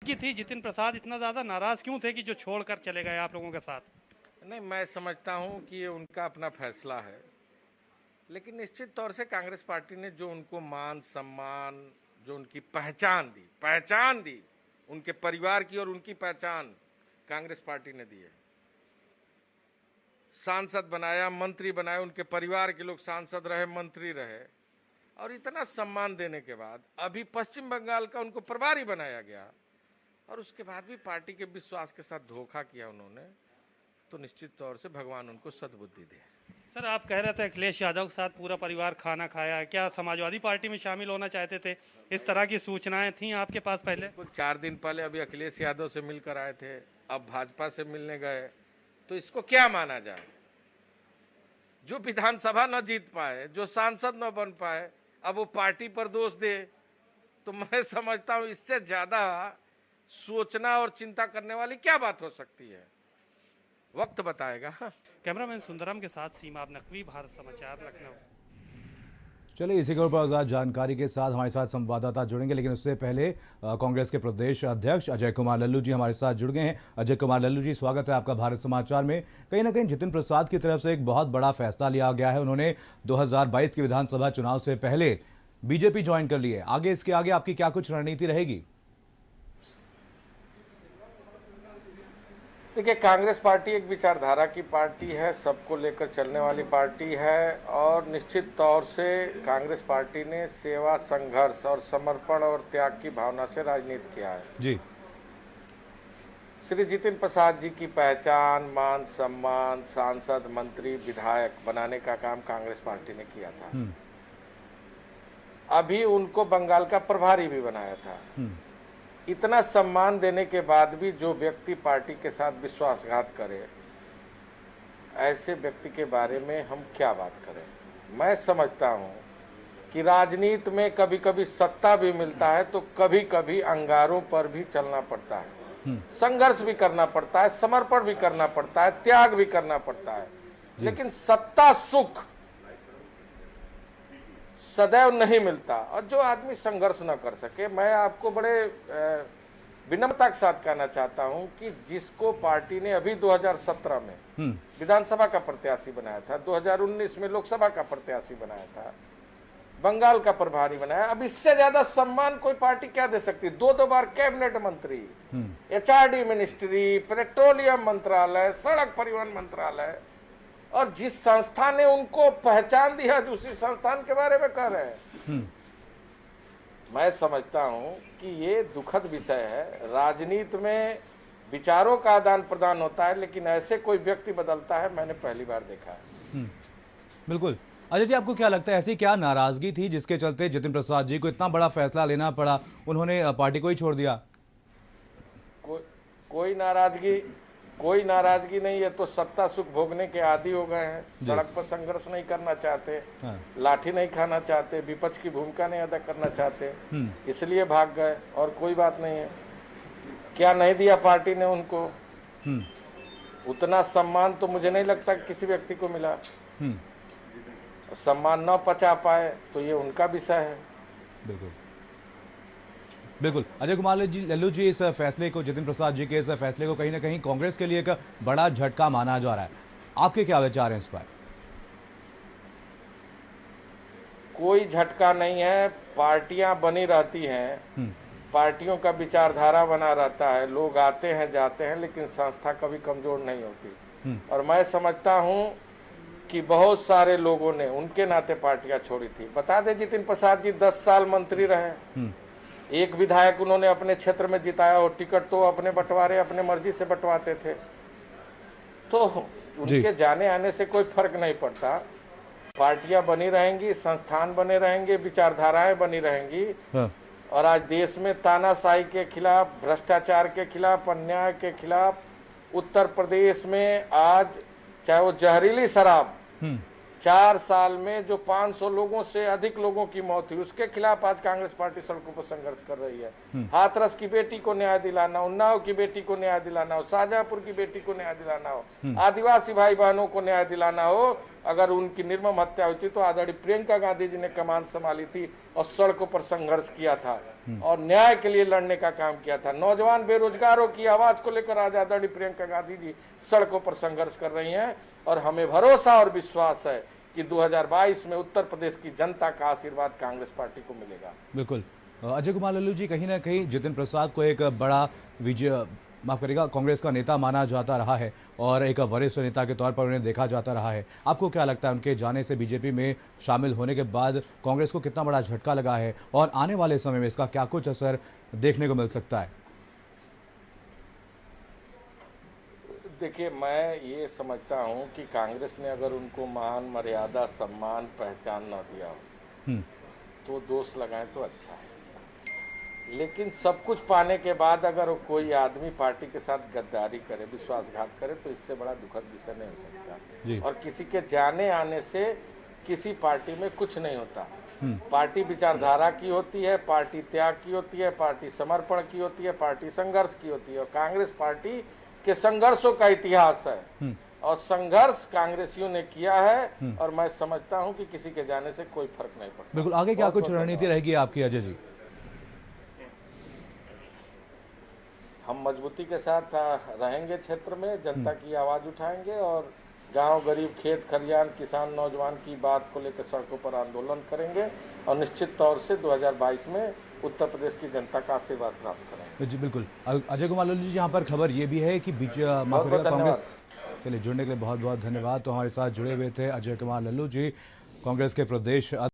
नाराजगी थी? जितिन प्रसाद इतना ज्यादा नाराज क्यों थे कि जो छोड़कर चले गए आप लोगों के साथ? नहीं, मैं समझता हूं कि ये उनका अपना फैसला है, लेकिन निश्चित तौर से कांग्रेस पार्टी ने जो उनको मान सम्मान, जो उनकी पहचान दी, उनके परिवार की और उनकी पहचान कांग्रेस पार्टी ने दी है। सांसद बनाया, मंत्री बनाया, उनके परिवार के लोग सांसद रहे, मंत्री रहे, और इतना सम्मान देने के बाद अभी पश्चिम बंगाल का उनको प्रभारी बनाया गया, और उसके बाद भी पार्टी के विश्वास के साथ धोखा किया उन्होंने, तो निश्चित तौर से भगवान उनको सद्बुद्धि दे। सर, आप कह रहे थे अखिलेश यादव के साथ पूरा परिवार खाना खाया है, क्या समाजवादी पार्टी में शामिल होना चाहते थे? इस तरह की सूचनाएं थी आपके पास पहले? कुछ 4 दिन पहले अभी अखिलेश यादव से मिलकर आए थे, अब भाजपा से मिलने गए, तो इसको क्या माना जाए? जो विधानसभा न जीत पाए, जो सांसद न बन पाए, अब वो पार्टी पर दोष दे, तो मैं समझता हूं इससे ज्यादा सोचना और चिंता करने वाली क्या बात हो सकती है, वक्त बताएगा। कैमरामैन सुंदरम के साथ सीमा नकवी, भारत समाचार, लखनऊ। चलिए, इसी के ऊपर ज़्यादा जानकारी के साथ हमारे साथ संवाददाता जुड़ेंगे, लेकिन उससे पहले कांग्रेस के प्रदेश अध्यक्ष अजय कुमार लल्लू जी हमारे साथ जुड़ गए हैं। अजय कुमार लल्लू जी, स्वागत है आपका भारत समाचार में। कहीं ना कहीं जितिन प्रसाद की तरफ से एक बहुत बड़ा फैसला लिया गया है। उन्होंने 2022 के विधानसभा चुनाव से पहले बीजेपी ज्वाइन कर ली है। आगे इसके आगे आपकी क्या कुछ रणनीति रहेगी? देखिए, कांग्रेस पार्टी एक विचारधारा की पार्टी है, सबको लेकर चलने वाली पार्टी है, और निश्चित तौर से कांग्रेस पार्टी ने सेवा, संघर्ष और समर्पण और त्याग की भावना से राजनीति किया है जी। श्री जितिन प्रसाद जी की पहचान, मान सम्मान, सांसद, मंत्री, विधायक बनाने का काम कांग्रेस पार्टी ने किया था। अभी उनको बंगाल का प्रभारी भी बनाया था। इतना सम्मान देने के बाद भी जो व्यक्ति पार्टी के साथ विश्वासघात करे, ऐसे व्यक्ति के बारे में हम क्या बात करें? मैं समझता हूं कि राजनीति में कभी कभी सत्ता भी मिलता है, तो कभी कभी अंगारों पर भी चलना पड़ता है, संघर्ष भी करना पड़ता है, समर्पण भी करना पड़ता है, त्याग भी करना पड़ता है, लेकिन सत्ता सुख सदैव नहीं मिलता। और जो आदमी संघर्ष न कर सके, मैं आपको बड़े विनम्रता के साथ कहना चाहता हूं कि जिसको पार्टी ने अभी 2017 में विधानसभा का प्रत्याशी बनाया था, 2019 में लोकसभा का प्रत्याशी बनाया था, बंगाल का प्रभारी बनाया, अब इससे ज्यादा सम्मान कोई पार्टी क्या दे सकती? 2 बार कैबिनेट मंत्री, एचआरडी मिनिस्ट्री, पेट्रोलियम मंत्रालय, सड़क परिवहन मंत्रालय, और जिस संस्था ने उनको पहचान दिया, दूसरी संस्थान के बारे में कह रहे हैं। मैं समझता हूं कि ये दुखद विषय है। राजनीति में विचारों का आदान प्रदान होता है, लेकिन ऐसे कोई व्यक्ति बदलता है, मैंने पहली बार देखा है। बिल्कुल। अजय जी, आपको क्या लगता है, ऐसी क्या नाराजगी थी जिसके चलते जितिन प्रसाद जी को इतना बड़ा फैसला लेना पड़ा, उन्होंने पार्टी को ही छोड़ दिया? कोई नाराजगी नहीं है, तो सत्ता सुख भोगने के आदी हो गए हैं, सड़क पर संघर्ष नहीं करना चाहते, लाठी नहीं खाना चाहते, विपक्ष की भूमिका नहीं अदा करना चाहते, इसलिए भाग गए, और कोई बात नहीं है। क्या नहीं दिया पार्टी ने उनको? उतना सम्मान तो मुझे नहीं लगता कि किसी व्यक्ति को मिला। सम्मान न पचा पाए तो ये उनका विषय है। बिल्कुल बिल्कुल। अजय कुमार लल्लू जी, इस फैसले को, जितिन प्रसाद जी के इस फैसले को कहीं ना कहीं कांग्रेस के लिए एक बड़ा झटका माना जा रहा है। आपके क्या विचार हैं इस पर? कोई झटका नहीं है, पार्टियां बनी रहती हैं, पार्टियों का विचारधारा बना रहता है, लोग आते हैं जाते हैं, लेकिन संस्था कभी कमजोर नहीं होती। और मैं समझता हूं कि बहुत सारे लोगों ने उनके नाते पार्टियां छोड़ी थी। बता दें, जितिन प्रसाद जी 10 साल मंत्री रहे, एक विधायक उन्होंने अपने क्षेत्र में जिताया, और टिकट तो अपने बंटवारे अपने मर्जी से बंटवाते थे, तो उनके जाने आने से कोई फर्क नहीं पड़ता। पार्टियां बनी रहेंगी, संस्थान बने रहेंगे, विचारधाराएं बनी रहेंगी। और आज देश में तानाशाही के खिलाफ, भ्रष्टाचार के खिलाफ, अन्याय के खिलाफ, उत्तर प्रदेश में आज चाहे वो जहरीली शराब, 4 साल में जो 500 लोगों से अधिक लोगों की मौत हुई, उसके खिलाफ आज कांग्रेस पार्टी सड़कों पर संघर्ष कर रही है। हाथरस की बेटी को न्याय दिलाना, उन्नाव की बेटी को न्याय दिलाना हो, शाहजहांपुर की बेटी को न्याय दिलाना हो, आदिवासी भाई बहनों को न्याय दिलाना हो, अगर उनकी निर्मम हत्या हुई थी तो आदरणीय प्रियंका गांधी जी ने कमान संभाली थी और सड़कों पर संघर्ष किया था और न्याय के लिए लड़ने का काम किया था। नौजवान बेरोजगारों की आवाज को लेकर आज आदरणीय प्रियंका गांधी जी सड़कों पर संघर्ष कर रही हैं और हमें भरोसा और विश्वास है कि 2022 में उत्तर प्रदेश की जनता का आशीर्वाद कांग्रेस पार्टी को मिलेगा। बिल्कुल। अजय कुमार लल्लू जी, कहीं ना कहीं जितिन प्रसाद को एक बड़ा विजय, माफ करिएगा, कांग्रेस का नेता माना जाता रहा है और एक वरिष्ठ नेता के तौर पर उन्हें देखा जाता रहा है। आपको क्या लगता है उनके जाने से बीजेपी में शामिल होने के बाद कांग्रेस को कितना बड़ा झटका लगा है और आने वाले समय में इसका क्या कुछ असर देखने को मिल सकता है? देखिए, मैं ये समझता हूं कि कांग्रेस ने अगर उनको मान मर्यादा सम्मान पहचान न दिया हो तो दोष लगाएं तो अच्छा है, लेकिन सब कुछ पाने के बाद अगर कोई आदमी पार्टी के साथ गद्दारी करे, विश्वासघात करे तो इससे बड़ा दुखद विषय नहीं हो सकता। और किसी के जाने आने से किसी पार्टी में कुछ नहीं होता। पार्टी विचारधारा की होती है, पार्टी त्याग की होती है, पार्टी समर्पण की होती है, पार्टी संघर्ष की होती है और कांग्रेस पार्टी के संघर्षों का इतिहास है और संघर्ष कांग्रेसियों ने किया है और मैं समझता हूं कि किसी के जाने से कोई फर्क नहीं पड़ता। बिल्कुल। आगे क्या कुछ रणनीति रहेगी आपकी अजय जी? हम मजबूती के साथ रहेंगे, क्षेत्र में जनता की आवाज उठाएंगे और गांव, गरीब, खेत खलियान, किसान, नौजवान की बात को लेकर सड़कों पर आंदोलन करेंगे और निश्चित तौर से 2022 में उत्तर प्रदेश की जनता का आशीर्वाद प्राप्त करेंगे। जी बिल्कुल। अजय कुमार लल्लू जी, यहाँ पर खबर ये भी है कि कांग्रेस, चलिए जुड़ने के लिए बहुत बहुत धन्यवाद। तो हमारे साथ जुड़े हुए थे अजय कुमार लल्लू जी, कांग्रेस के प्रदेश